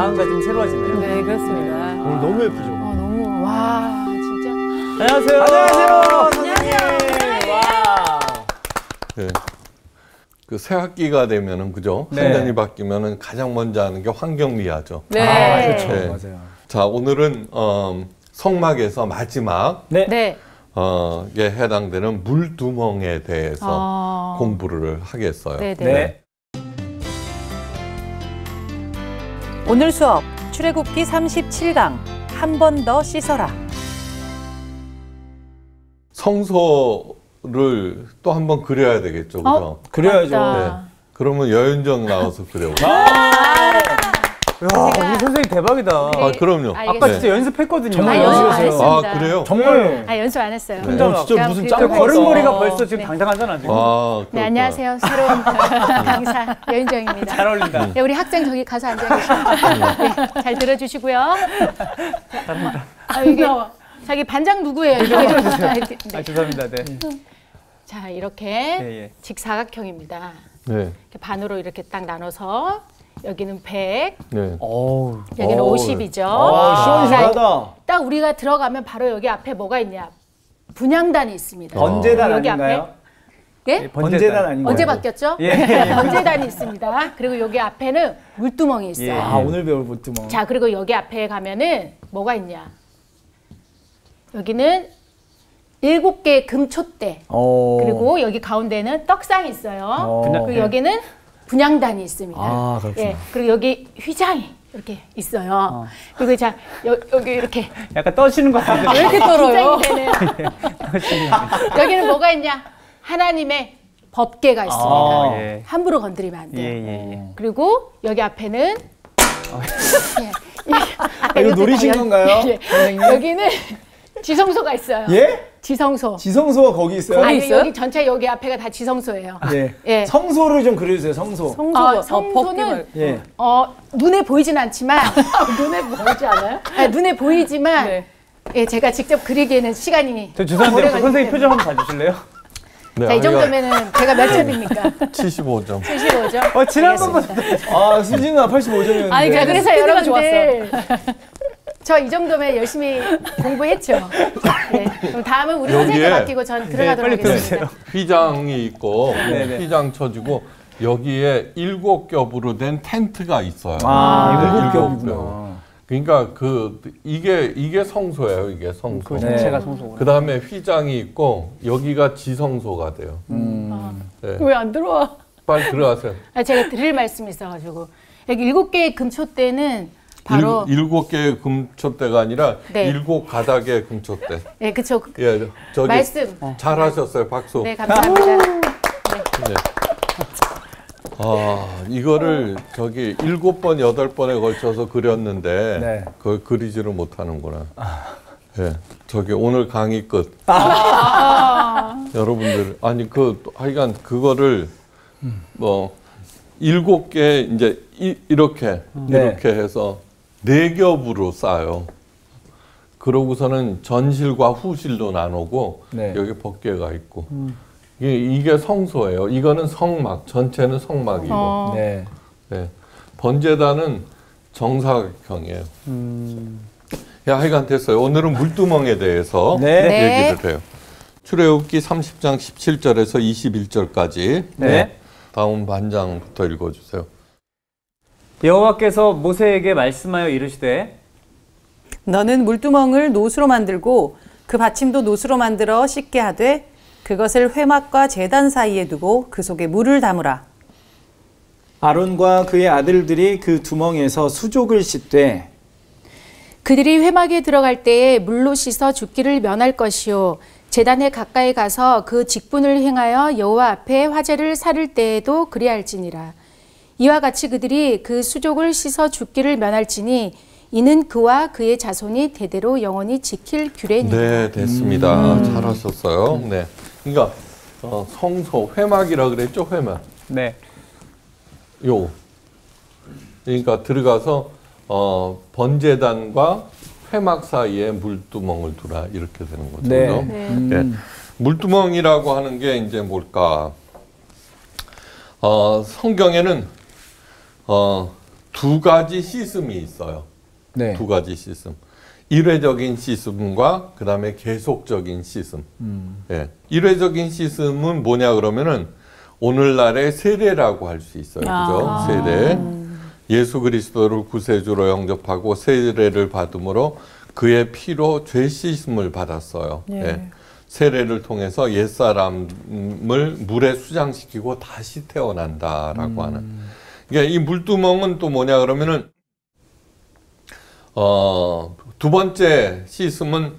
마음가짐 새로워지네요. 네, 그렇습니다. 오늘 너무 예쁘죠? 너무, 와, 진짜. 안녕하세요. 안녕하세요. 선생님. 와. 네. 그 새 학기가 되면은 그죠? 네. 학년이 바뀌면은 가장 먼저 하는 게 환경미화죠. 네. 아, 그렇죠. 네. 맞아요. 자, 오늘은 성막에서 마지막 네. 네. 에 해당되는 물두멍에 대해서 공부를 하겠어요. 네네. 네. 오늘 수업 출애굽기 37강 한 번 더 씻어라. 성소를 또 한 번 그려야 되겠죠, 그죠? 그래야죠. 네. 그러면 여윤정 나와서 그려보세요. 야, 우리 선생님 대박이다. 아, 그럼요. 아까 진짜 연습했거든요. 정말 아, 연습 안 연습하세요. 했습니다. 아, 그래요? 정말. 연습 안 했어요. 혼자 진짜 무슨 그냥 짱 그리고 걸음머리가 있어요. 벌써 지금 네. 당당하잖아, 지금. 아, 네, 그렇구나. 안녕하세요. 새로운 강사 여윤정입니다. 잘 어울린다. 네, 우리 학생 저기 가서 앉아 계십니다. 네, 잘 들어주시고요. 잘한다. 이게 자기 반장 누구예요? 이게. 이렇게, 네. 아, 죄송합니다. 네. 자, 이렇게 예. 직사각형입니다. 네. 이렇게 반으로 이렇게 딱 나눠서 여기는 100, 네. 어우. 여기는 어우. 50이죠. 시원시원하다. 딱 우리가 들어가면 바로 여기 앞에 뭐가 있냐? 분향단이 있습니다. 번제단 여기 아닌가요? 예? 번제단 아닌가요? 언제 바뀌었죠? 예. 번제단이 있습니다. 그리고 여기 앞에는 물두멍이 있어요. 예. 아, 오늘 배울 물두멍. 자, 그리고 여기 앞에 가면은 뭐가 있냐? 여기는 7개의 금촛대. 그리고 여기 가운데는 떡상이 있어요. 그리고 여기는 분향단이 있습니다. 아, 그렇구나. 예. 그리고 여기 휘장이 이렇게 있어요. 그리고 자, 여기 이렇게 약간 떠시는 것 같은데. 왜 이렇게 떨어요? 여기는 뭐가 있냐? 하나님의 법궤가 있습니다. 예. 함부로 건드리면 안 돼요. 예. 그리고 여기 앞에는 이거 노리신 건가요? 선생님? 여기는 지성소가 있어요. 예? 지성소. 지성소가 거기 있어요? 아니, 있어요? 여기 전체 여기 앞에가 다 지성소예요. 예. 예. 성소를 좀 그려주세요, 성소. 성소는 예. 눈에 보이진 않지만 눈에 보이지 않아요? 눈에 보이지만 네. 예, 제가 직접 그리기에는 시간이 저 죄송한데, 오래 걸리기 선생님 때문에. 표정 한번 봐주실래요? 네, 자, 이 정도면은 제가 몇 점입니까? 75점. 75점. 지난번보다. 아, 수진아 85점이었는데. 아니, 자, 그래서 스피드가 여러분들 저 이 정도면 열심히 공부했죠. 네. 그럼 다음은 우리 선생님께 여기에 맡기고 전 들어가도록 빨리 하겠습니다. 휘장이 있고 네네. 휘장 쳐지고 여기에 7겹으로 된 텐트가 있어요. 아, 네, 7겹이구나. 그러니까 이게 성소예요. 이게 성소. 그 자체가 성소구나. 그 다음에 휘장이 있고 여기가 지성소가 돼요. 네. 왜 안 들어와? 빨리 들어가세요. 제가 드릴 말씀이 있어가지고 여기 7개의 금초대는 바로 7개의 금촛대가 아니라 네. 7가닥의 금촛대. 네, 그쵸. 예, 저기 말씀. 잘하셨어요. 박수. 네, 감사합니다. 네. 아, 이거를 저기 7번, 8번에 걸쳐서 그렸는데 네. 그걸 그리지를 못하는구나. 예, 저기 오늘 강의 끝. 여러분들 아니 하여간 그거를 뭐 7개 이제 이렇게 해서 4겹으로 쌓아요. 그러고서는 전실과 후실로 나누고 네. 여기 법궤가 있고 이게 성소예요. 이거는 성막, 전체는 성막이고 네. 네. 번제단은 정사각형이에요. 야, 하여간 됐어요. 오늘은 물두멍에 대해서 네. 얘기를 해요. 출애굽기 30장 17절에서 21절까지 네. 다음 반장부터 읽어주세요. 여호와께서 모세에게 말씀하여 이르시되 너는 물두멍을 노수로 만들고 그 받침도 노수로 만들어 씻게 하되 그것을 회막과 제단 사이에 두고 그 속에 물을 담으라. 아론과 그의 아들들이 그 두멍에서 수족을 씻되 그들이 회막에 들어갈 때에 물로 씻어 죽기를 면할 것이요 제단에 가까이 가서 그 직분을 행하여 여호와 앞에 화제를 사를 때에도 그리할지니라. 이와 같이 그들이 그 수족을 씻어 죽기를 면할지니 이는 그와 그의 자손이 대대로 영원히 지킬 규례니라. 네, 됐습니다. 잘하셨어요. 네, 그러니까 성소 회막이라 그랬죠, 회막. 네. 그러니까 들어가서 번제단과 회막 사이에 물두멍을 두라 이렇게 되는 거죠. 네. 그죠? 네. 물두멍이라고 하는 게 이제 뭘까? 성경에는 두 가지 시스템이 있어요. 네. 두 가지 시스템. 일회적인 시스템과 그 다음에 계속적인 시스템. 예. 일회적인 시스템은 뭐냐 그러면은 오늘날의 세례라고 할 수 있어요. 그죠? 세례. 예수 그리스도를 구세주로 영접하고 세례를 받음으로 그의 피로 죄 씻음을 받았어요. 예. 예. 세례를 통해서 옛사람을 물에 수장시키고 다시 태어난다라고 하는. 그러니까 이 물두멍은 또 뭐냐 그러면은 두 번째 시스템은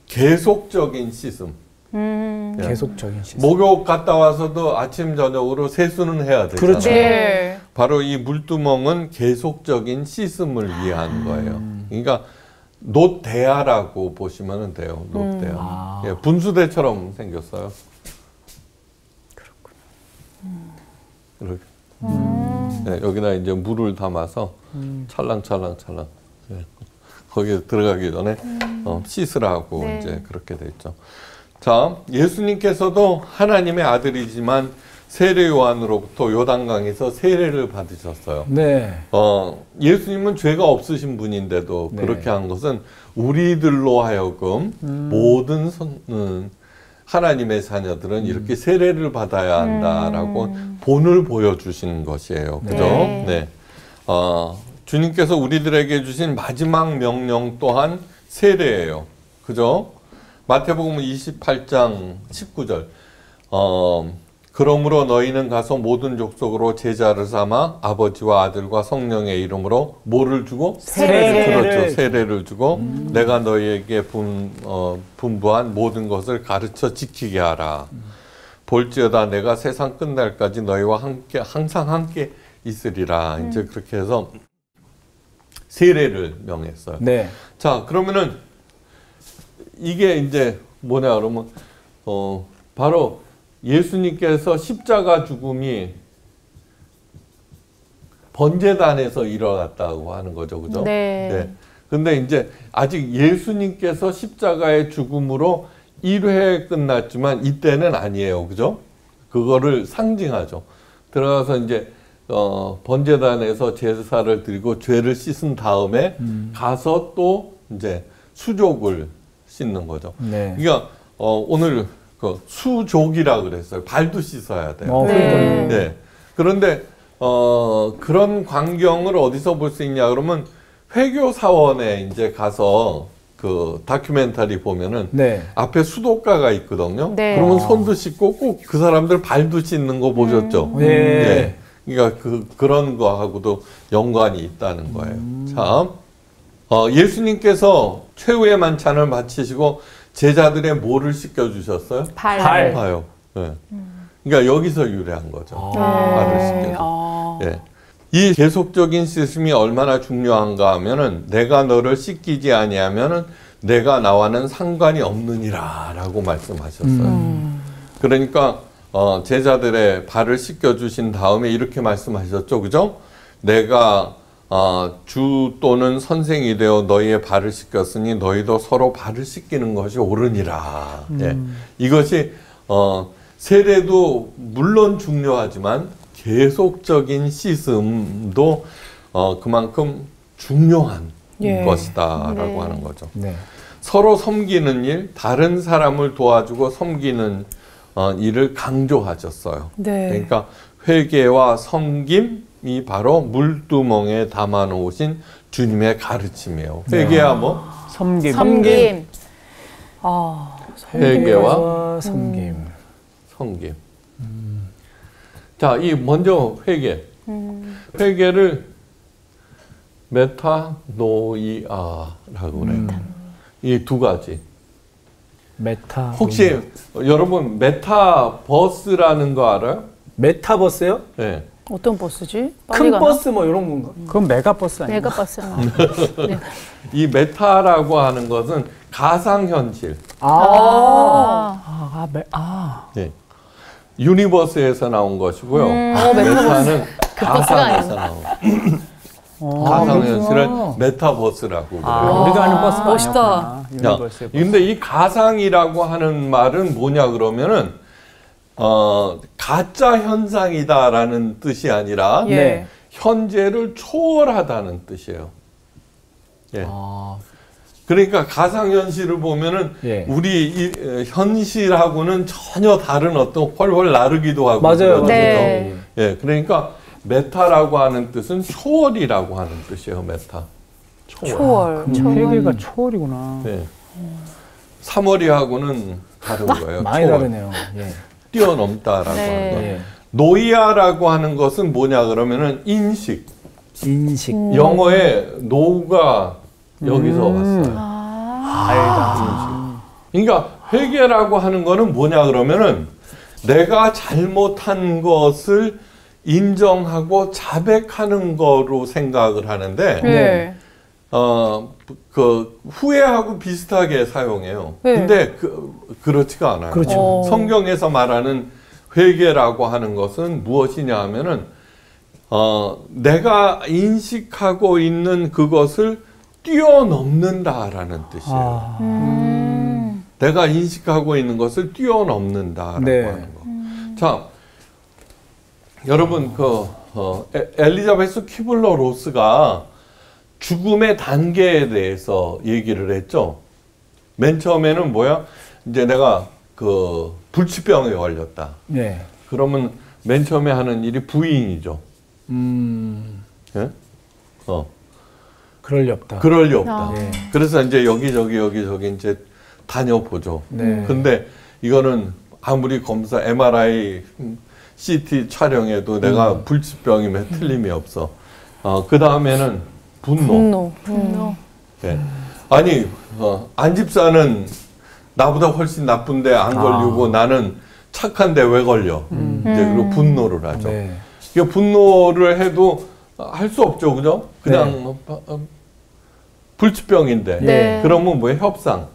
계속적인 시스템. 예. 계속적인 시스템. 목욕 갔다 와서도 아침 저녁으로 세수는 해야 되잖아요. 그렇죠. 네. 바로 이 물두멍은 계속적인 시스템을 위한 거예요. 그러니까 놋대야라고 보시면 돼요. 놋대야. 예, 분수대처럼 생겼어요. 그렇구나. 네, 여기다 이제 물을 담아서 찰랑찰랑. 예, 거기에 들어가기 전에 씻으라고 네. 이제 그렇게 돼 있죠. 자, 예수님께서도 하나님의 아들이지만 세례 요한으로부터 요단강에서 세례를 받으셨어요. 네. 예수님은 죄가 없으신 분인데도 네. 그렇게 한 것은 우리들로 하여금 모든 하나님의 자녀들은 이렇게 세례를 받아야 한다라고 본을 보여주시는 것이에요. 그죠? 네. 네. 주님께서 우리들에게 주신 마지막 명령 또한 세례예요. 그죠? 마태복음 28장 19절. 그러므로 너희는 가서 모든 족속으로 제자를 삼아 아버지와 아들과 성령의 이름으로 뭐를 주고? 세례를. 그렇죠. 세례를 주고 내가 너희에게 분부한 모든 것을 가르쳐 지키게 하라. 볼지어다 내가 세상 끝날까지 너희와 함께 항상 함께 있으리라. 이제 그렇게 해서 세례를 명했어요. 네. 자, 그러면은 이게 이제 뭐냐 그러면 바로 예수님께서 십자가 죽음이 번제단에서 일어났다고 하는 거죠. 그죠? 네. 근데 이제 아직 예수님께서 십자가의 죽음으로 1회 끝났지만 이때는 아니에요. 그죠? 그거를 상징하죠. 들어가서 이제 번제단에서 제사를 드리고 죄를 씻은 다음에 가서 또 이제 수족을 씻는 거죠. 네. 그러니까 오늘 그 수족이라 그랬어요. 발도 씻어야 돼요. 네. 네. 그런데 그런 광경을 어디서 볼 수 있냐 그러면 회교 사원에 이제 가서 그 다큐멘터리 보면은 네. 앞에 수도가가 있거든요. 네. 그러면 손도 씻고 꼭 그 사람들 발도 씻는 거 보셨죠? 네. 네. 그러니까 그런 거하고도 연관이 있다는 거예요. 자, 예수님께서 최후의 만찬을 마치시고 제자들의 뭐를 씻겨주셨어요? 발. 봐요. 네. 그러니까 여기서 유래한 거죠. 발을 씻겨줘. 예. 이 계속적인 시스템이 얼마나 중요한가 하면은 내가 너를 씻기지 아니하면은 내가 나와는 상관이 없느니라라고 말씀하셨어요. 그러니까 제자들의 발을 씻겨주신 다음에 이렇게 말씀하셨죠, 그죠? 내가 주 또는 선생이 되어 너희의 발을 씻겼으니 너희도 서로 발을 씻기는 것이 옳으니라. 예. 이것이 세례도 물론 중요하지만 계속적인 시스템도 그만큼 중요한 것이다라고 하는 거죠. 네. 서로 섬기는 일, 다른 사람을 도와주고 섬기는 일을 강조하셨어요. 네. 그러니까 회개와 섬김이 바로 물두멍에 담아 놓으신 주님의 가르침이에요. 회개와 뭐? 섬김. 섬김. 회개와 섬김. 섬김. 자, 이 먼저 회개. 회개를 메타노이아라고 그래요. 이 두 가지. 메타. 혹시 여러분 메타버스라는 거 알아요? 메타버스요? 네. 어떤 버스지? 큰 버스 뭐 이런 건가? 그건 메가버스 아니에요? 메가버스. 이 메타라고 하는 것은 가상현실. 네. 유니버스에서 나온 것이고요. 메타는 가상에서 나온. 가상현실을 메타버스라고 그래요. 우리가 아는 버스가 멋있다. 아니었구나. 유니버스의 버스. 근데 이 가상이라고 하는 말은 뭐냐 그러면은 가짜 현상이다라는 뜻이 아니라 예. 현재를 초월하다는 뜻이에요. 예. 아, 그러니까 가상현실을 보면은 예. 우리 현실하고는 전혀 다른 어떤 훨훨 나르기도 하고. 맞아요. 그러죠. 네. 예, 그러니까 메타라고 하는 뜻은 초월이라고 하는 뜻이에요. 메타. 초월. 그럼 회계가 초월이구나. 네. 3월이하고는 다른 거예요. 많이 초월. 다르네요. 예. 뛰어넘다라고 네. 하는 거. 예. 노이아라고 하는 것은 뭐냐 그러면은 인식. 인식. 영어의 노우가 여기서 왔어요. 알다. 그러니까 회개라고 하는 거는 뭐냐 그러면은 내가 잘못한 것을 인정하고 자백하는 거로 생각을 하는데 네. 그 후회하고 비슷하게 사용해요. 네. 근데 그렇지가 않아요. 그렇죠. 성경에서 말하는 회개라고 하는 것은 무엇이냐 하면은 내가 인식하고 있는 그것을 뛰어넘는다라는 뜻이에요. 아, 내가 인식하고 있는 것을 뛰어넘는다라고 네. 하는 거. 자, 여러분 엘리자베스 퀴블러 로스가 죽음의 단계에 대해서 얘기를 했죠. 맨 처음에는 뭐야? 이제 내가 불치병에 걸렸다. 네. 그러면 맨 처음에 하는 일이 부인이죠. 예? 그럴 리 없다. 그럴 리 없다. 예. 그래서 이제 여기저기 이제 다녀보죠. 네. 근데 이거는 아무리 검사, MRI, CT 촬영해도 내가 불치병이면 틀림이 없어. 그 다음에는 분노. 예. 아니, 안집사는 나보다 훨씬 나쁜데 안 걸리고 나는 착한데 왜 걸려? 이제 그리고 분노를 하죠. 네. 이 분노를 해도 할 수 없죠, 그죠? 그냥 불치병인데. 네. 그러면 뭐예요? 협상.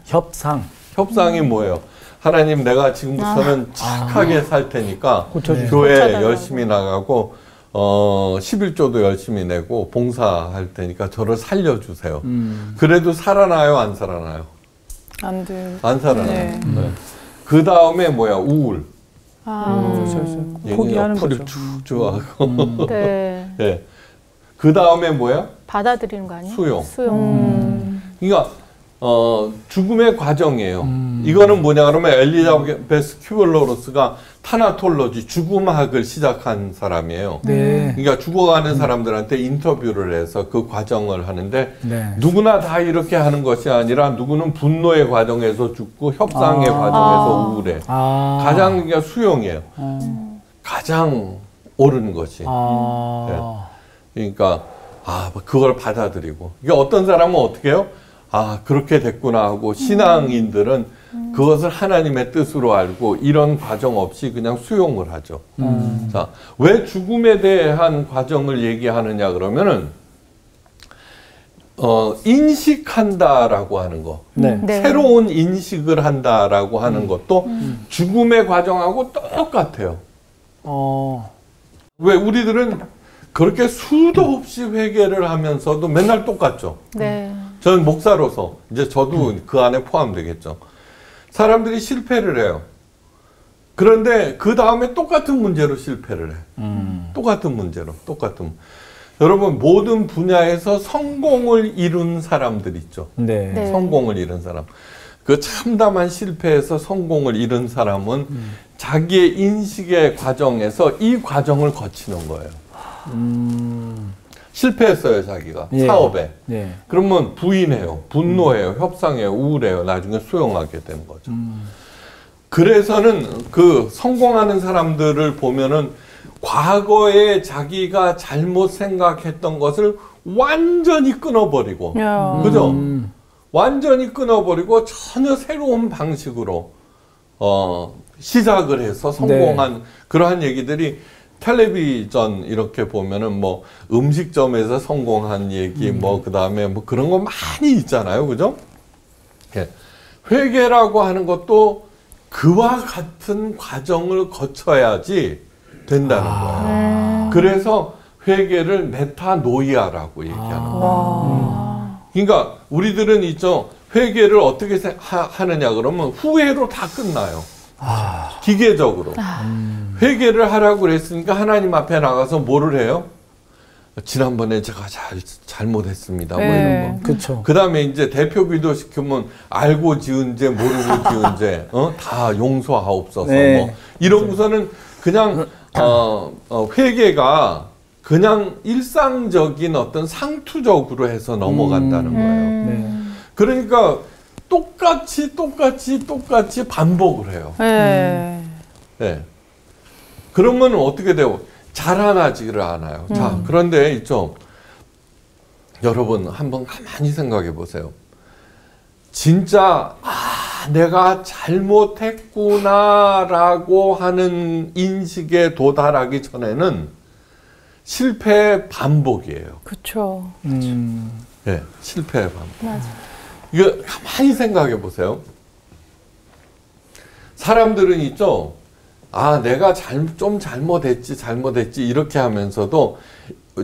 협상. 협상이 뭐예요? 하나님, 내가 지금부터는 착하게 살 테니까 고쳐주세요. 교회 열심히 나가고 11조도 열심히 내고 봉사할 테니까 저를 살려주세요. 그래도 살아나요, 안 살아나요? 안 돼. 안 살아나요. 네. 네. 그 다음에 뭐야? 우울. 포기하는 풀이 거죠. 쭉 좋아하고. 네. 예. 그 다음에 뭐야? 받아들이는 거 아니에요? 수용. 수용. 그러니까 죽음의 과정이에요. 이거는 뭐냐 그러면 엘리자베스 퀴블러 로스가 타나톨로지, 죽음학을 시작한 사람이에요. 네. 그러니까 죽어가는 사람들한테 인터뷰를 해서 그 과정을 하는데 네. 누구나 다 이렇게 하는 것이 아니라 누구는 분노의 과정에서 죽고 협상의 과정에서 우울해. 가장 그러니까 수용이에요. 가장 옳은 것이. 그러니까 그걸 받아들이고. 이게 어떤 사람은 어떻게 해요? 그렇게 됐구나 하고 신앙인들은 그것을 하나님의 뜻으로 알고 이런 과정 없이 그냥 수용을 하죠. 자, 왜 죽음에 대한 과정을 얘기하느냐 그러면은 인식한다라고 하는 거. 네. 네. 새로운 인식을 한다라고 하는 것도 죽음의 과정하고 똑같아요. 왜 우리들은 그렇게 수도 없이 회개를 하면서도 맨날 똑같죠. 네. 저는 목사로서 이제 저도 그 안에 포함되겠죠. 사람들이 실패를 해요. 그런데 그 다음에 똑같은 문제로 실패를 해. 똑같은 문제로, 여러분 모든 분야에서 성공을 이룬 사람들 있죠. 네. 네. 성공을 이룬 사람. 그 참담한 실패에서 성공을 이룬 사람은 자기의 인식의 과정에서 이 과정을 거치는 거예요. 실패했어요, 자기가. 예. 사업에. 네. 그러면 부인해요. 분노해요. 협상해요. 우울해요. 나중에 수용하게 되는 거죠. 그래서는 그 성공하는 사람들을 보면은 과거에 자기가 잘못 생각했던 것을 완전히 끊어버리고. 그죠? 완전히 끊어버리고 전혀 새로운 방식으로 시작을 해서 성공한 그러한 얘기들이 텔레비전 이렇게 보면은 뭐 음식점에서 성공한 얘기 뭐 그다음에 뭐 그런 거 많이 있잖아요. 그죠? 예. 회계라고 하는 것도 그와 같은 과정을 거쳐야지 된다는 거예요. 그래서 회계를 메타노이아라고 얘기하는 거예요. 그러니까 우리들은 있죠. 회계를 어떻게 하느냐 그러면 후회로 다 끝나요. 기계적으로. 회개를 하라고 그랬으니까 하나님 앞에 나가서 뭐를 해요? 지난번에 제가 잘못했습니다. 뭐 이런 거. 그렇죠. 그 다음에 이제 대표 기도 시키면 알고 지은 죄, 모르고 지은 죄, 다 용서하옵소서. 네. 뭐 이러고서는 그냥 회개가 그냥 일상적인 어떤 상투적으로 해서 넘어간다는 거예요. 네. 그러니까 똑같이 반복을 해요. 네. 네. 그러면 어떻게 돼요? 자라나지를 않아요. 자, 그런데 있죠. 여러분 한번 가만히 생각해 보세요. 진짜 내가 잘못했구나라고 하는 인식에 도달하기 전에는 실패의 반복이에요. 그렇죠. 네, 실패의 반복. 맞아. 이거 가만히 생각해 보세요. 사람들은 있죠. 내가 좀 잘못했지 이렇게 하면서도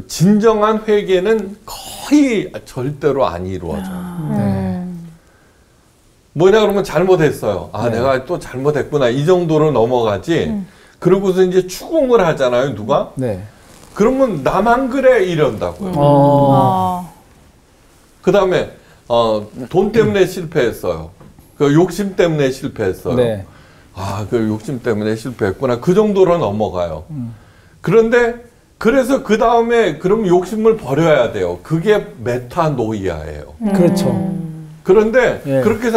진정한 회개는 거의 절대로 안 이루어져요. 뭐냐 그러면 잘못했어요. 네. 내가 또 잘못했구나 이 정도로 넘어가지. 그러고서 이제 추궁을 하잖아요. 누가? 네. 그러면 나만 그래 이런다고요. 그 다음에 돈 때문에 실패했어요. 그 욕심 때문에 실패했어요. 네. 그 욕심 때문에 실패했구나. 그 정도로 넘어가요. 그런데 그래서 그 다음에 그럼 욕심을 버려야 돼요. 그게 메타노이아예요. 그렇죠. 그런데 예. 그렇게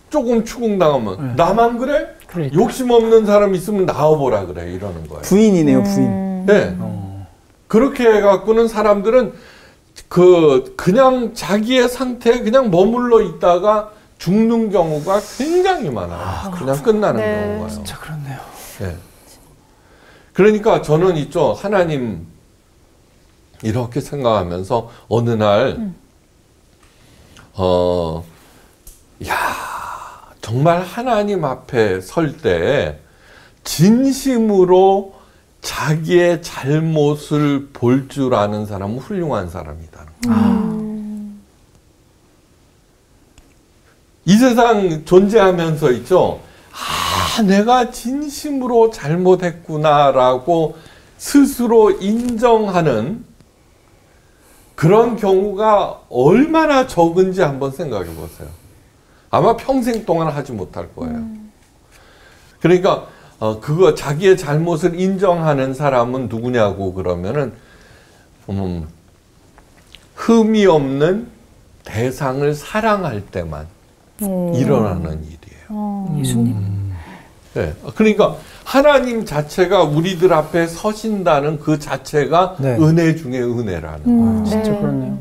조금 추궁당하면 나만 그래? 그러니까. 욕심 없는 사람 있으면 나와보라 그래 이러는 거예요. 부인이네요, 부인. 네. 그렇게 해갖고는 사람들은 그냥 자기의 상태에 그냥 머물러 있다가 죽는 경우가 굉장히 많아요. 그냥 끝나는 경우가요. 진짜 그렇네요. 네. 그러니까 저는 있죠. 하나님 이렇게 생각하면서 어느 날 정말 하나님 앞에 설 때 진심으로 자기의 잘못을 볼 줄 아는 사람은 훌륭한 사람이다. 이 세상 존재하면서 있죠. 내가 진심으로 잘못했구나라고 스스로 인정하는 그런 경우가 얼마나 적은지 한번 생각해 보세요. 아마 평생 동안 하지 못할 거예요. 그러니까 그거 자기의 잘못을 인정하는 사람은 누구냐고 그러면은 흠이 없는 대상을 사랑할 때만 일어나는 일이에요. 예수님. 네. 그러니까 하나님 자체가 우리들 앞에 서신다는 그 자체가 네. 은혜 중에 은혜라는 거예요. 진짜 그렇네요.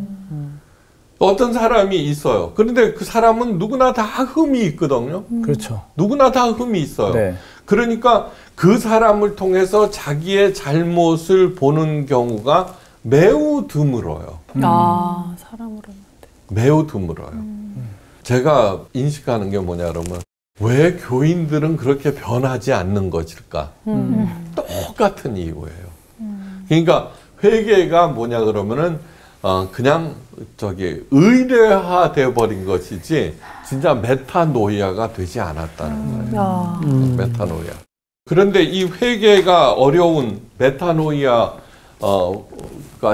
어떤 사람이 있어요. 그런데 그 사람은 누구나 다 흠이 있거든요. 그렇죠. 누구나 다 흠이 있어요. 네. 그러니까 그 사람을 통해서 자기의 잘못을 보는 경우가 매우 드물어요. 사람으로는. 매우 드물어요. 제가 인식하는 게 뭐냐 그러면 왜 교인들은 그렇게 변하지 않는 것일까? 똑같은 이유예요. 그러니까 회개가 뭐냐 그러면은 그냥 의례화 되어 버린 것이지 진짜 메타노이아가 되지 않았다는 거예요. 메타노이아. 그런데 이 회개가 어려운 메타노이아가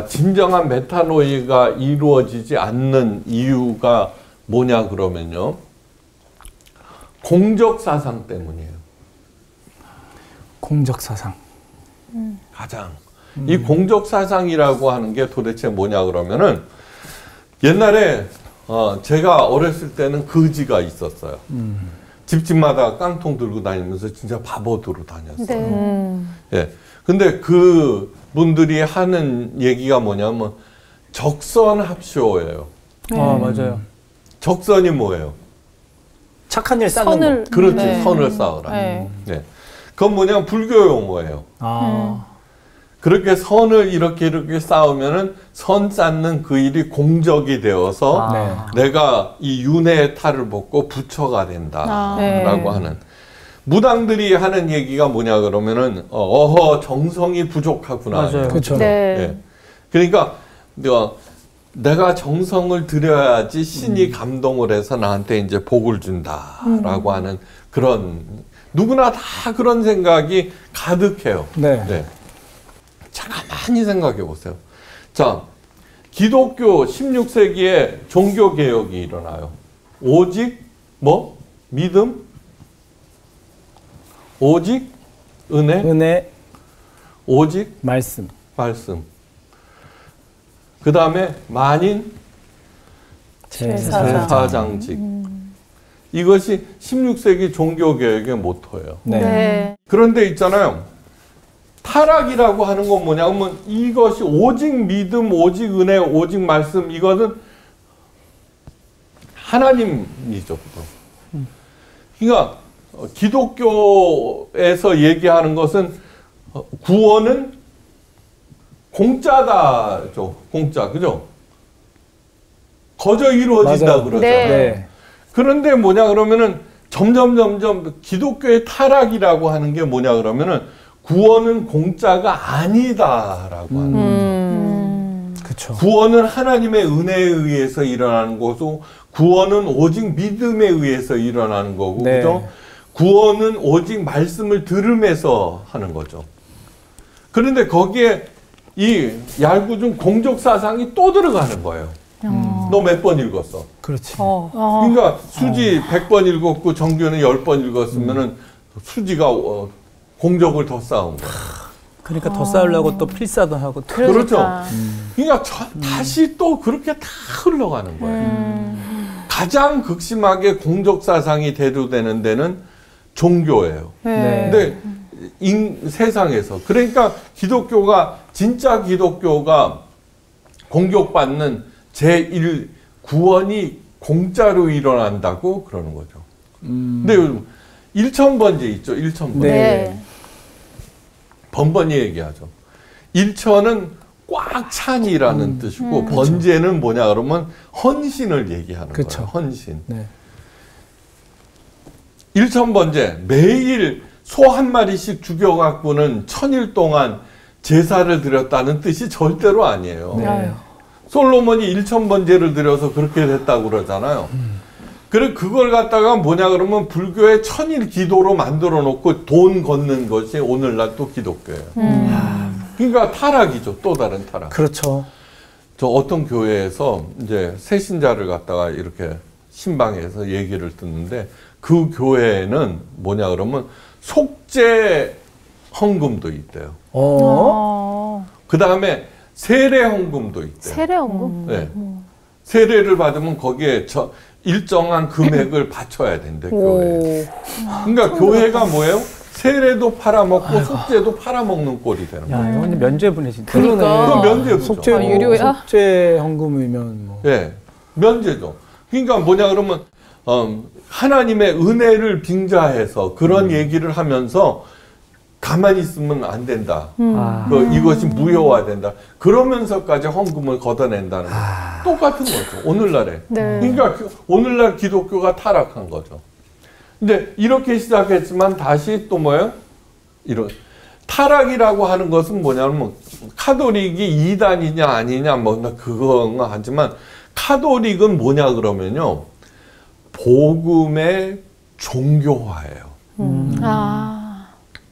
진정한 메타노이아가 이루어지지 않는 이유가 뭐냐 그러면요. 공적사상 때문이에요. 공적사상. 가장. 이 공적사상이라고 하는 게 도대체 뭐냐 그러면은 옛날에 제가 어렸을 때는 거지가 있었어요. 집집마다 깡통 들고 다니면서 진짜 바보들로 다녔어요. 네. 예. 근데 그 분들이 하는 얘기가 뭐냐면 적선합쇼예요. 맞아요. 적선이 뭐예요? 착한 일 쌓는 거. 그렇지. 네. 선을 쌓으라. 네. 네. 그건 뭐냐면 불교 용어예요. 그렇게 선을 이렇게 쌓으면은 선 쌓는 그 일이 공적이 되어서 네. 내가 이 윤회의 탈을 벗고 부처가 된다라고 네. 하는 무당들이 하는 얘기가 뭐냐 그러면은 정성이 부족하구나. 맞아요. 그렇죠. 네. 예. 그러니까 내가 정성을 들여야지 신이 감동을 해서 나한테 이제 복을 준다라고 하는 그런 누구나 다 그런 생각이 가득해요. 네. 네. 자, 가만히 생각해 보세요. 자, 기독교 16세기에 종교개혁이 일어나요. 오직 뭐? 믿음? 오직 은혜? 은혜, 오직 말씀. 말씀. 그 다음에 만인 제사장. 제사장직. 이것이 16세기 종교개혁의 모토예요. 네. 그런데 있잖아요. 타락이라고 하는 건 뭐냐면 이것이 오직 믿음, 오직 은혜, 오직 말씀 이것은 하나님이죠. 그러니까 기독교에서 얘기하는 것은 구원은 공짜다죠. 공짜. 그죠? 거저 이루어진다 맞아요. 그러잖아요. 네. 네. 그런데 뭐냐 그러면은 점점 기독교의 타락이라고 하는 게 뭐냐 그러면은 구원은 공짜가 아니다라고 하는 거죠. 그렇죠. 구원은 하나님의 은혜에 의해서 일어나는 거고 구원은 오직 믿음에 의해서 일어나는 거고 네. 그죠? 구원은 오직 말씀을 들음에서 하는 거죠. 그런데 거기에 이 얄궂은 공적 사상이 또 들어가는 거예요. 너 몇 번 읽었어? 그렇지. 그러니까 수지 100번 읽었고 정규는 10번 읽었으면은 수지가 공적을 더 쌓은 거예요. 그러니까 더 쌓으려고 또 필사도 하고. 그렇죠. 그러니까 다시 또 그렇게 다 흘러가는 거예요. 가장 극심하게 공적 사상이 대두되는 데는 종교예요. 네. 근데 세상에서 그러니까 기독교가 진짜 기독교가 공격받는 제1 구원이 공짜로 일어난다고 그러는 거죠. 근데 요즘 1,000번째 있죠. 1,000번째. 네. 번번이 얘기하죠. 1,000은 꽉 찬이라는 뜻이고 번제는 뭐냐 그러면 헌신을 얘기하는 그쵸. 거예요. 헌신. 네. 1,000번째 매일 소 한 마리씩 죽여갖고는 1000일 동안 제사를 드렸다는 뜻이 절대로 아니에요. 네. 솔로몬이 1,000번제를 드려서 그렇게 됐다고 그러잖아요. 그걸 갖다가 뭐냐 그러면 불교의 1000일 기도로 만들어 놓고 돈 걷는 것이 오늘날 또 기독교예요. 그러니까 타락이죠. 또 다른 타락. 그렇죠. 저 어떤 교회에서 이제 새신자를 갖다가 이렇게 신방에서 얘기를 듣는데 그 교회에는 뭐냐 그러면 속죄 헌금도 있대요. 그 다음에 세례 헌금도 있대요. 세례원금? 네. 세례를 받으면 거기에 일정한 금액을 바쳐야 된대, 교회에. 그러니까 교회가 뭐예요? 세례도 팔아먹고 속죄도 팔아먹는 꼴이 되는 야, 거예요. 이거 완전 면죄부네 진짜. 그러니까. 그건 면죄부죠. 속죄, 아, 유료야? 속죄 헌금이면 뭐. 예, 면죄죠. 그러니까 뭐냐 그러면 하나님의 은혜를 빙자해서 그런 얘기를 하면서 가만히 있으면 안 된다. 이것이 무효화된다. 그러면서까지 헌금을 걷어낸다는 거. 똑같은 거죠. 오늘날에. 네. 그러니까 오늘날 기독교가 타락한 거죠. 근데 이렇게 시작했지만 다시 또 뭐예요? 이런 타락이라고 하는 것은 뭐냐면 카톨릭이 이단이냐 아니냐 뭐 그건 하지만 카톨릭은 뭐냐 그러면요. 복음의 종교화예요.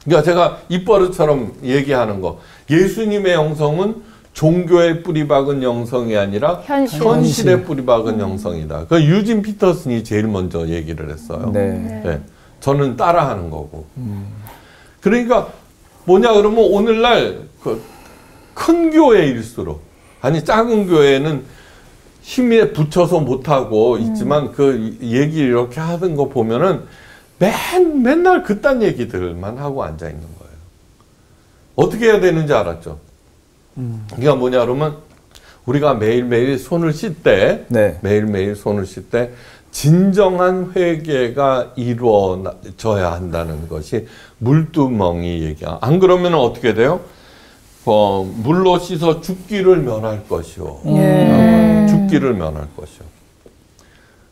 그러니까 제가 입버릇처럼 얘기하는 거. 예수님의 영성은 종교에 뿌리 박은 영성이 아니라 현실에 뿌리 박은 영성이다. 그 유진 피터슨이 제일 먼저 얘기를 했어요. 네. 네. 저는 따라하는 거고. 그러니까 뭐냐 그러면 오늘날 큰 교회일수록 아니 작은 교회는 힘에 붙여서 못하고 있지만 그 얘기 이렇게 하던 거 보면은 맨날 그딴 얘기들만 하고 앉아 있는 거예요. 어떻게 해야 되는지 알았죠? 그러니까 뭐냐 그러면 우리가 매일매일 손을 씻을 때 네. 매일매일 손을 씻을 때 진정한 회개가 이루어져야 한다는 것이 물두멍이 얘기야. 안 그러면 어떻게 돼요? 물로 씻어 죽기를 면할 것이요. 죽기를 면할 것이요.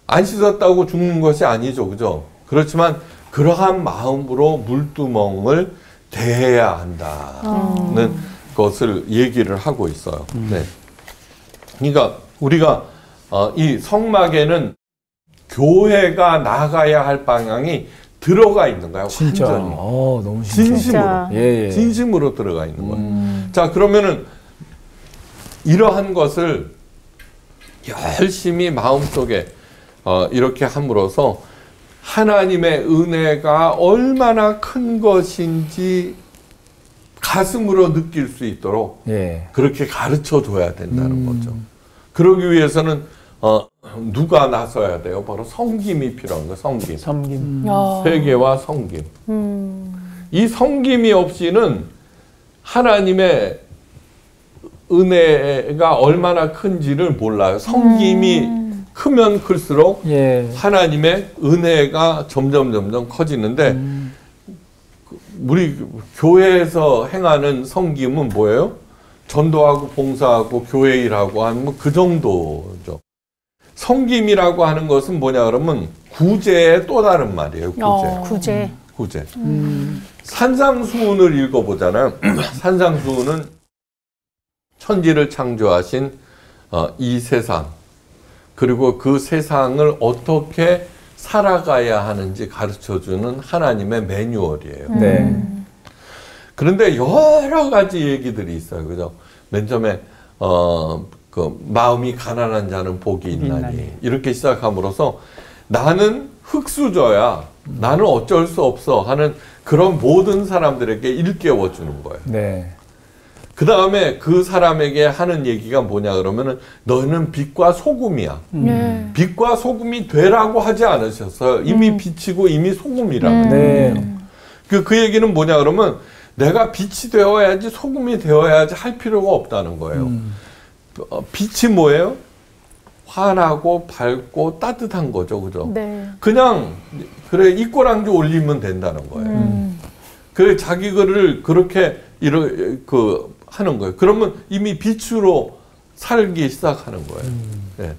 안 씻었다고 죽는 것이 아니죠. 그죠? 그렇지만 그러한 마음으로 물두멍을 대해야 한다는 것을 얘기를 하고 있어요. 네. 그러니까 우리가 이 성막에는 교회가 나가야 할 방향이 들어가 있는 거야. 진짜. 완전히. 너무 신기해. 진심으로. 진짜. 예, 예. 진심으로 들어가 있는 거예요. 자, 그러면은 이러한 것을 열심히 마음속에 이렇게 함으로써 하나님의 은혜가 얼마나 큰 것인지 가슴으로 느낄 수 있도록 예. 그렇게 가르쳐 줘야 된다는 거죠. 그러기 위해서는 누가 나서야 돼요? 바로 섬김이 필요한 거예요. 섬김. 섬김. 회개와 섬김. 이 섬김이 없이는 하나님의 은혜가 얼마나 큰지를 몰라요. 섬김이 크면 클수록 예. 하나님의 은혜가 점점 커지는데 우리 교회에서 행하는 섬김은 뭐예요? 전도하고 봉사하고 교회 일하고 하는 뭐 그 정도죠. 섬김이라고 하는 것은 뭐냐 그러면 구제의 또 다른 말이에요. 구제. 구제. 산상수훈을 읽어보잖아요. 산상수훈은 천지를 창조하신 이 세상 그리고 그 세상을 어떻게 살아가야 하는지 가르쳐주는 하나님의 매뉴얼이에요. 네. 그런데 여러 가지 얘기들이 있어요. 그죠? 맨 처음에 그 마음이 가난한 자는 복이 있나니 이렇게 시작함으로써 나는 흙수저야. 나는 어쩔 수 없어 하는 그런 모든 사람들에게 일깨워 주는 거예요. 네. 그 다음에 그 사람에게 하는 얘기가 뭐냐 그러면은 너는 빛과 소금이야. 빛과 소금이 되라고 하지 않으셨어요. 이미 빛이고 이미 소금이라고. 네. 그 얘기는 뭐냐 그러면 내가 빛이 되어야지 소금이 되어야지 할 필요가 없다는 거예요. 빛이 뭐예요? 환하고 밝고 따뜻한 거죠. 그죠? 네. 그냥 그래 이꼬랑지 올리면 된다는 거예요. 그래 자기 글을 그렇게 하는 거예요. 그러면 이미 빛으로 살기 시작하는 거예요. 네.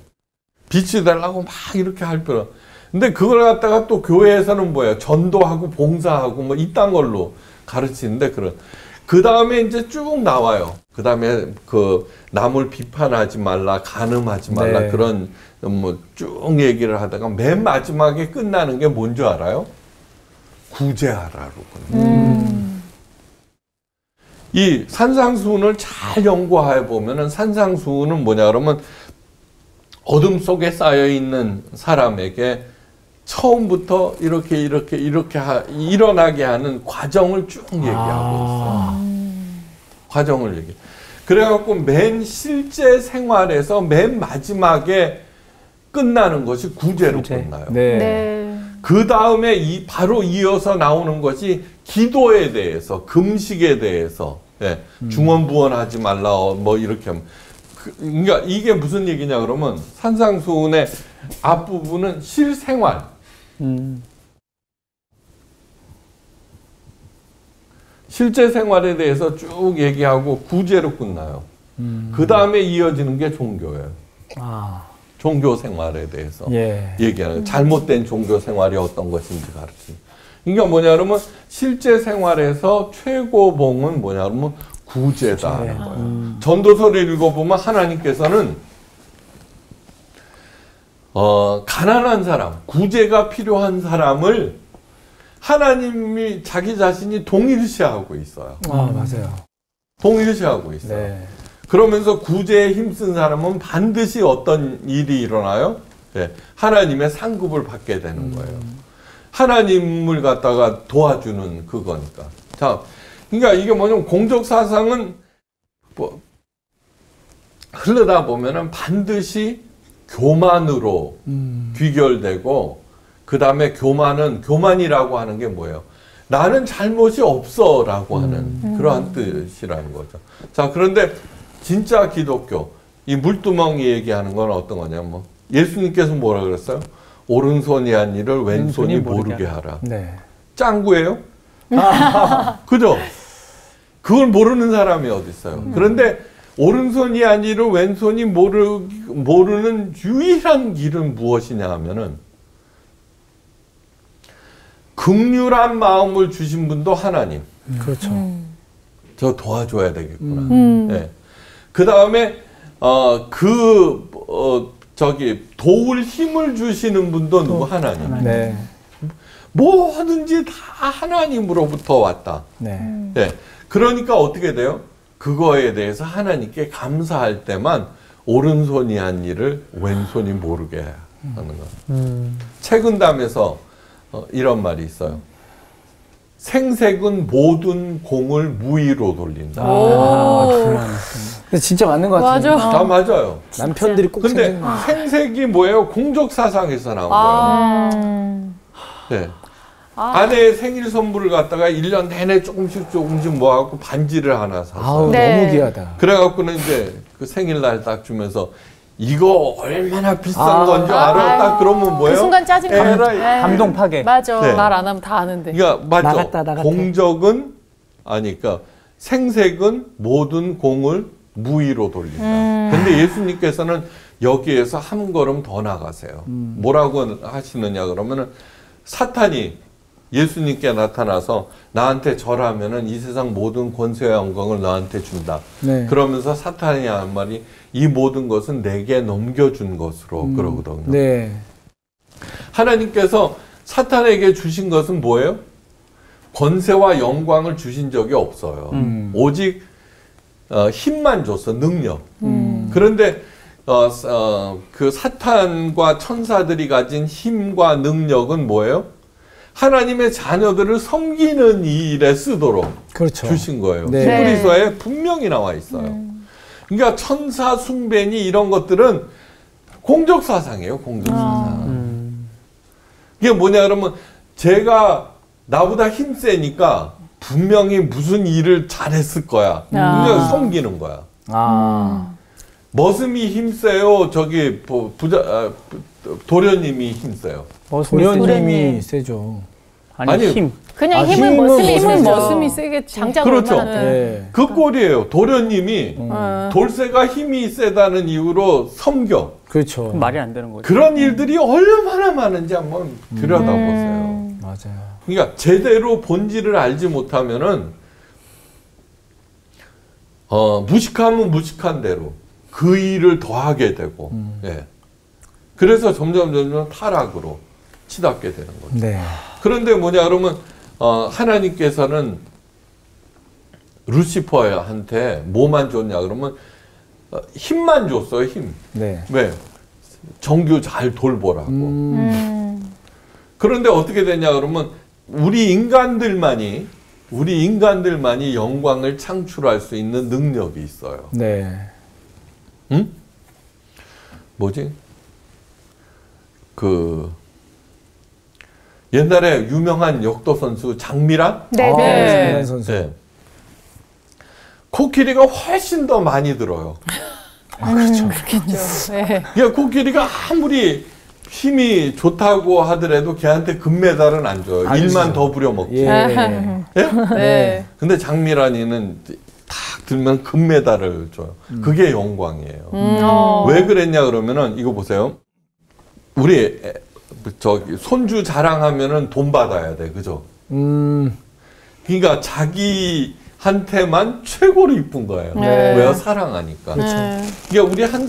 빛이 되려고 막 이렇게 할 필요. 근데 그걸 갖다가 또 교회에서는 뭐예요? 전도하고 봉사하고 뭐 이딴 걸로 가르치는데 그 다음에 이제 쭉 나와요. 그 다음에 그 남을 비판하지 말라, 간음하지 말라 네. 그런 뭐 쭉 얘기를 하다가 맨 마지막에 끝나는 게 뭔지 알아요? 구제하라로 끝나요. 이 산상수훈을 잘 연구해 보면은 산상수훈은 뭐냐 그러면 어둠 속에 쌓여 있는 사람에게 처음부터 이렇게 일어나게 하는 과정을 쭉 얘기하고 있어요. 과정을 얘기. 그래갖고 맨 실제 생활에서 맨 마지막에 끝나는 것이 구제로 끝나요. 네. 네. 그 다음에 바로 이어서 나오는 것이 기도에 대해서, 금식에 대해서, 예, 중언부언하지 말라, 뭐 이렇게 하면. 그러니까 이게 무슨 얘기냐 그러면 산상수훈의 앞부분은 실생활. 실제 생활에 대해서 쭉 얘기하고 구제로 끝나요. 그 다음에 이어지는 게 종교예요. 종교 생활에 대해서 예. 얘기하는 잘못된 종교 생활이 어떤 것인지 가르치는. 그러니까 뭐냐 그러면 실제 생활에서 최고봉은 뭐냐 그러면 구제다 하는 거예요. 전도서를 읽어보면 하나님께서는 가난한 사람, 구제가 필요한 사람을 하나님이 자기 자신이 동일시하고 있어요. 맞아요. 동일시하고 있어요. 네. 그러면서 구제에 힘쓴 사람은 반드시 어떤 일이 일어나요? 네, 하나님의 상급을 받게 되는 거예요. 하나님을 갖다가 도와주는 그거니까. 자, 그러니까 이게 뭐냐면 공적 사상은 뭐 흐르다 보면은 반드시 교만으로 귀결되고 그 다음에 교만이라고 하는 게 뭐예요? 나는 잘못이 없어라고 하는 그러한 뜻이라는 거죠. 자, 그런데 진짜 기독교, 이 물두멍이 얘기하는 건 어떤 거냐면 뭐 예수님께서 뭐라 그랬어요? 오른손이 한 일을 왼손이 모르게 하라. 네. 짱구예요? 그죠? 그걸 모르는 사람이 어디 있어요? 그런데 오른손이 한 일을 왼손이 모르는 유일한 길은 무엇이냐 하면은 긍휼한 마음을 주신 분도 하나님. 그렇죠. 저 도와줘야 되겠구나. 네. 그 다음에 도울 힘을 주시는 분도 누구? 하나님. 네. 뭐든지 다 하나님으로부터 왔다. 네. 예. 그러니까 어떻게 돼요? 그거에 대해서 하나님께 감사할 때만 오른손이 한 일을 왼손이 모르게 하는 거예요. 책은담에서 이런 말이 있어요. 생색은 모든 공을 무의로 돌린다. 근데 진짜 맞는 것 같아요. 맞아. 아, 맞아요. 남편들이 꼭 근데 생각나. 생색이 뭐예요? 공적 사상에서 나온 거예요. 네. 아내의 생일 선물을 갖다가 1년 내내 조금씩 모아갖고 반지를 하나 샀어요. 아우 네. 너무 귀하다. 그래갖고는 이제 그 생일날 딱 주면서 이거 얼마나 비싼 아. 건 줄 알아? 딱 그러면 뭐예요? 그 순간 짜증 에라이. 감동 파괴. 맞아. 네. 말 안 하면 다 아는데. 그러니까 맞죠. 나갔다. 공적은 아니 그러니까 생색은 모든 공을 무의로 돌린다. 근데 예수님께서는 여기에서 한 걸음 더 나가세요. 뭐라고 하시느냐 그러면은 사탄이 예수님께 나타나서 나한테 절하면은 이 세상 모든 권세와 영광을 너한테 준다. 네. 그러면서 사탄이 한 말이 이 모든 것은 내게 넘겨준 것으로 그러거든요. 네. 하나님께서 사탄에게 주신 것은 뭐예요? 권세와 영광을 주신 적이 없어요. 오직 힘만 줬어, 능력. 그런데 그 사탄과 천사들이 가진 힘과 능력은 뭐예요? 하나님의 자녀들을 섬기는 일에 쓰도록 그렇죠. 주신 거예요. 네. 히브리서에 분명히 나와 있어요. 그러니까 천사 숭배니 이런 것들은 공적 사상이에요. 공적 사상. 이게 뭐냐 그러면 제가 나보다 힘 세니까 분명히 무슨 일을 잘했을 거야. 그냥 섬기는 거야. 머슴이 힘세요. 저기 도련님이 힘세요. 도련님이 세죠. 아니, 힘. 그냥 아, 힘은 힘은 머슴이 힘은 세죠. 머슴이 세겠지. 장작 그렇죠. 얼마나 네. 그 꼴이에요. 도련님이 돌쇠가 힘이 세다는 이유로 섬겨. 그렇죠. 말이 안 되는 거죠. 그런 일들이 얼마나 많은지 한번 들여다보세요. 맞아요. 그러니까 제대로 본질을 알지 못하면은 무식하면 무식한 대로 그 일을 더 하게 되고, 예. 그래서 점점 타락으로 치닫게 되는 거죠. 네. 그런데 뭐냐 그러면 하나님께서는 루시퍼한테 뭐만 줬냐 그러면 힘만 줬어요. 힘. 네. 왜? 정규 잘 돌보라고. 그런데 어떻게 되냐 그러면 우리 인간들만이 영광을 창출할 수 있는 능력이 있어요. 네. 응? 뭐지? 옛날에 유명한 역도 선수 장미란? 네, 네. 장미란 선수. 네. 코끼리가 훨씬 더 많이 들어요. 그렇죠. 네. 그러니까 코끼리가 아무리 힘이 좋다고 하더라도 걔한테 금메달은 안 줘요. 안 일만 주죠. 더 부려먹지. 예. 예? 네. 근데 장미란이는 탁 들면 금메달을 줘요. 그게 영광이에요. 왜 그랬냐 그러면은 이거 보세요. 우리 저기 손주 자랑하면은 돈 받아야 돼, 그죠? 그러니까 자기한테만 최고로 이쁜 거예요. 네. 왜요? 사랑하니까. 네. 그러니까 우리 한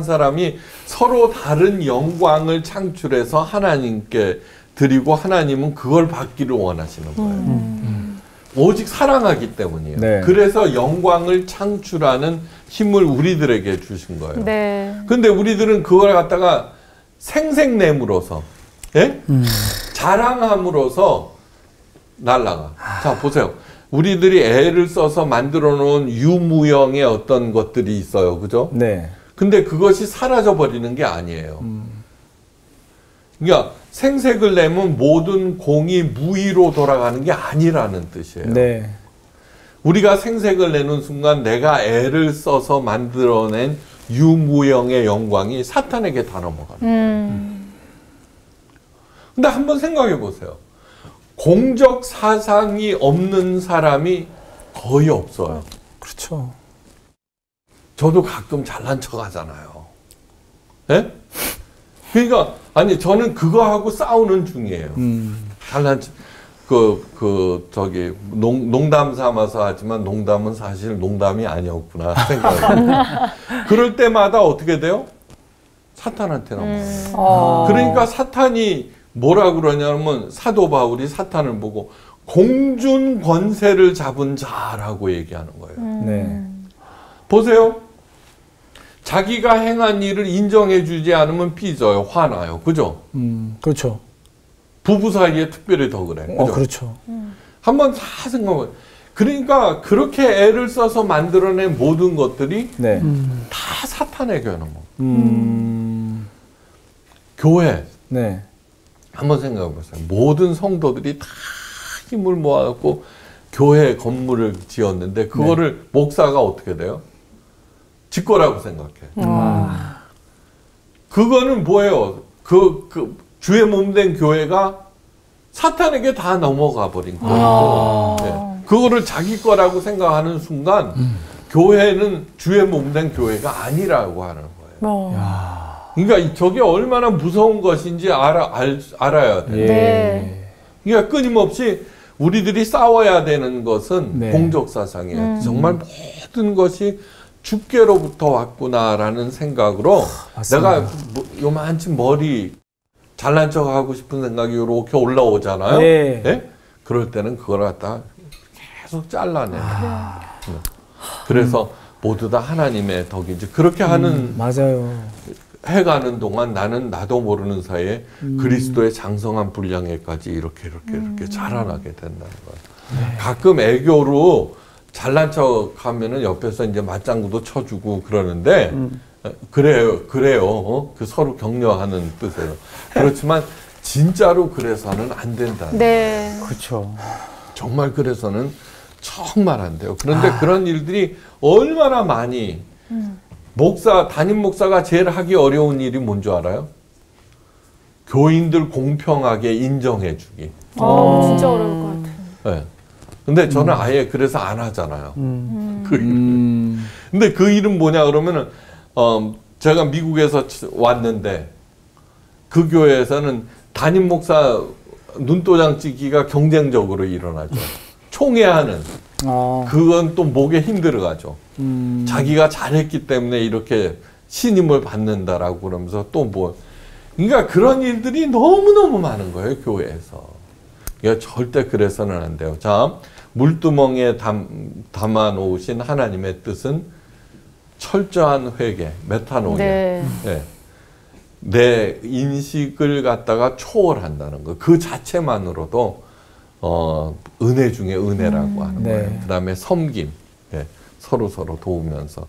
사람이 서로 다른 영광을 창출해서 하나님께 드리고 하나님은 그걸 받기를 원하시는 거예요. 오직 사랑하기 때문이에요. 네. 그래서 영광을 창출하는 힘을 우리들에게 주신 거예요. 네. 근데 우리들은 그걸 갖다가 생색내므로서, 예? 자랑함으로써 날라가. 자, 보세요. 우리들이 애를 써서 만들어 놓은 유무형의 어떤 것들이 있어요. 그죠? 네. 근데 그것이 사라져 버리는 게 아니에요. 그러니까 생색을 내면 모든 공이 무의로 돌아가는 게 아니라는 뜻이에요. 네. 우리가 생색을 내는 순간 내가 애를 써서 만들어낸 유무형의 영광이 사탄에게 다 넘어가는 근데 한번 생각해 보세요. 공적 사상이 없는 사람이 거의 없어요. 그렇죠. 저도 가끔 잘난 척 하잖아요. 예? 그러니까, 아니, 저는 그거하고 싸우는 중이에요. 잘난 척, 농담 삼아서 하지만 농담은 사실 농담이 아니었구나 생각해요. 그럴 때마다 어떻게 돼요? 사탄한테 넘어가요. 그러니까 사탄이 뭐라 그러냐면 사도 바울이 사탄을 보고 공중 권세를 잡은 자라고 얘기하는 거예요. 네. 보세요. 자기가 행한 일을 인정해 주지 않으면 삐져요. 화나요. 그죠? 그렇죠. 부부 사이에 특별히 더 그래. 그죠? 그렇죠. 한번 다 생각해. 그러니까 그렇게 애를 써서 만들어낸 모든 것들이 네. 다 사탄의 견험. 교회. 네. 한번 생각해 보세요. 모든 성도들이 다 힘을 모아갖고 교회 건물을 지었는데 그거를 목사가 어떻게 돼요? 짓거라고 생각해. 그거는 뭐예요? 그 주의 몸된 교회가 사탄에게 다 넘어가 버린 거예요. 네. 그거를 자기 거라고 생각하는 순간 교회는 주의 몸된 교회가 아니라고 하는 거예요. 그러니까 저게 얼마나 무서운 것인지 알아야 돼요. 네. 그러니까 끊임없이 우리들이 싸워야 되는 것은 네. 공적 사상이에요. 정말 모든 것이 주께로부터 왔구나라는 생각으로 맞습니다. 내가 요만치 머리 잘난 척 하고 싶은 생각이 이렇게 올라오잖아요. 네. 네? 그럴 때는 그걸 갖다 계속 잘라내요. 그래서 모두 다 하나님의 덕이지. 그렇게 하는 맞아요. 해가는 동안 나도 모르는 사이에 그리스도의 장성한 분량에까지 이렇게 자라나게 된다는 거예요. 네. 가끔 애교로 잘난 척 하면은 옆에서 이제 맞장구도 쳐주고 그러는데, 그래요. 그 서로 격려하는 뜻이에요. 그렇지만, 진짜로 그래서는 안 된다는 네. 그렇죠. 정말 그래서는 정말 안 돼요. 그런데 그런 일들이 얼마나 많이, 담임 목사가 제일 하기 어려운 일이 뭔 줄 알아요? 교인들 공평하게 인정해주기. 진짜 어려울 것 같아요. 네. 근데 저는 아예 그래서 안 하잖아요. 그 일은. 근데 그 일은 뭐냐 그러면은, 제가 미국에서 왔는데, 그 교회에서는 담임 목사 눈도장 찍기가 경쟁적으로 일어나죠. 총회하는. 그건 또 목에 힘들어가죠. 자기가 잘했기 때문에 이렇게 신임을 받는다라고 그러면서 또 뭐. 그러니까 그런 일들이 너무너무 많은 거예요, 교회에서. 그러니까 절대 그래서는 안 돼요. 자, 물두멍에 담아 놓으신 하나님의 뜻은 철저한 회개, 메타노이아. 네. 네. 내 인식을 갖다가 초월한다는 거. 그 자체만으로도 은혜 중에 은혜라고 하는 네. 거예요. 그다음에 섬김. 네. 서로 도우면서.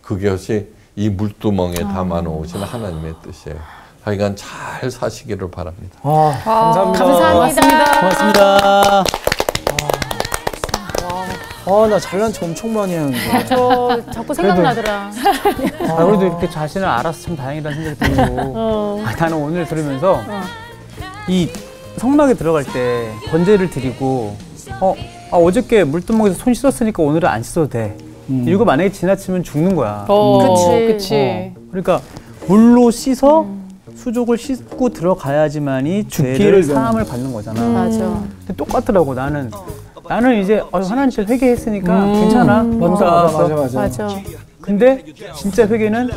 그것이 이 물두멍에 담아 놓으신 하나님의 뜻이에요. 하여간 잘 사시기를 바랍니다. 감사합니다. 감사합니다. 고맙습니다. 나 잘난 척 엄청 많이 하는데. 저 자꾸 생각나더라. 그래도 이렇게 자신을 알아서 참 다행이라는 생각이 들고. 나는 오늘 들으면서 이 성막에 들어갈 때 번제를 드리고 어저께 물두멍에서 손 씻었으니까 오늘은 안 씻어도 돼. 이거 만약에 지나치면 죽는 거야. 그치. 그러니까 물로 씻어 수족을 씻고 들어가야지만이 죄를 사함을 받는 거잖아. 맞아. 근데 똑같더라고. 나는 이제 하나님께 회개했으니까 괜찮아. 맞아. 근데 진짜 회개는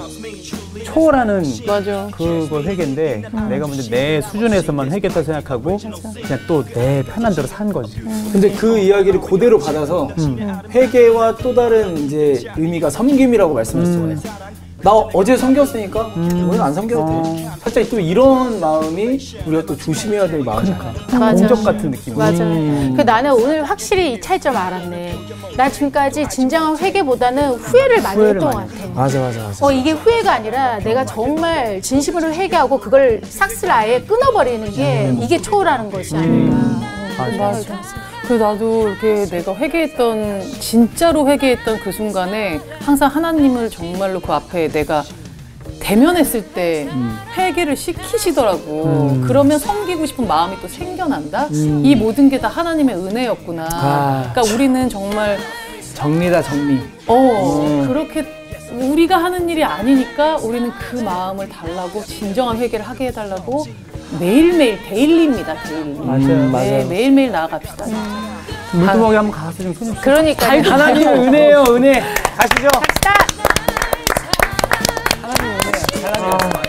초월하는 맞아. 그거 회개인데 내가 먼저 내 수준에서만 회개했다 생각하고 그냥 또 내 편한 대로 산 거지. 근데 그 이야기를 그대로 받아서 회개와 또 다른 이제 의미가 섬김이라고 말씀하셨잖아요. 나 어제 섬겼으니까 오늘 안 섬겨도 돼. 살짝 또 이런 마음이 우리가 또 조심해야 될 마음이니까. 맞아. 공적 같은 느낌. 맞아. 그 나는 오늘 확실히 이 차이점 알았네. 나 지금까지 진정한 회개보다는 후회를 많이 했던 것 같아. 맞아. 이게 후회가 아니라 내가 정말 진심으로 회개하고 그걸 삭스를 아예 끊어버리는 게 이게 초월하는 것이 아닌가. 맞아. 그래서 나도 이렇게 내가 진짜로 회개했던 그 순간에 항상 하나님을 정말로 그 앞에 내가 대면했을 때 회개를 시키시더라고. 그러면 섬기고 싶은 마음이 또 생겨난다? 이 모든 게 다 하나님의 은혜였구나. 그러니까 우리는 정말 정리다, 정리. 그렇게 우리가 하는 일이 아니니까 우리는 그 마음을 달라고 진정한 회개를 하게 해달라고 매일매일 데일리입니다. 데일리. 맞아요. 네, 매일매일 나아갑시다. 물두멍에 한번 가서 좀 손. 그러니까. 하나님의 은혜예요, 은혜. 가시죠. 갑시다. 하나님의 은혜. 잘하네요.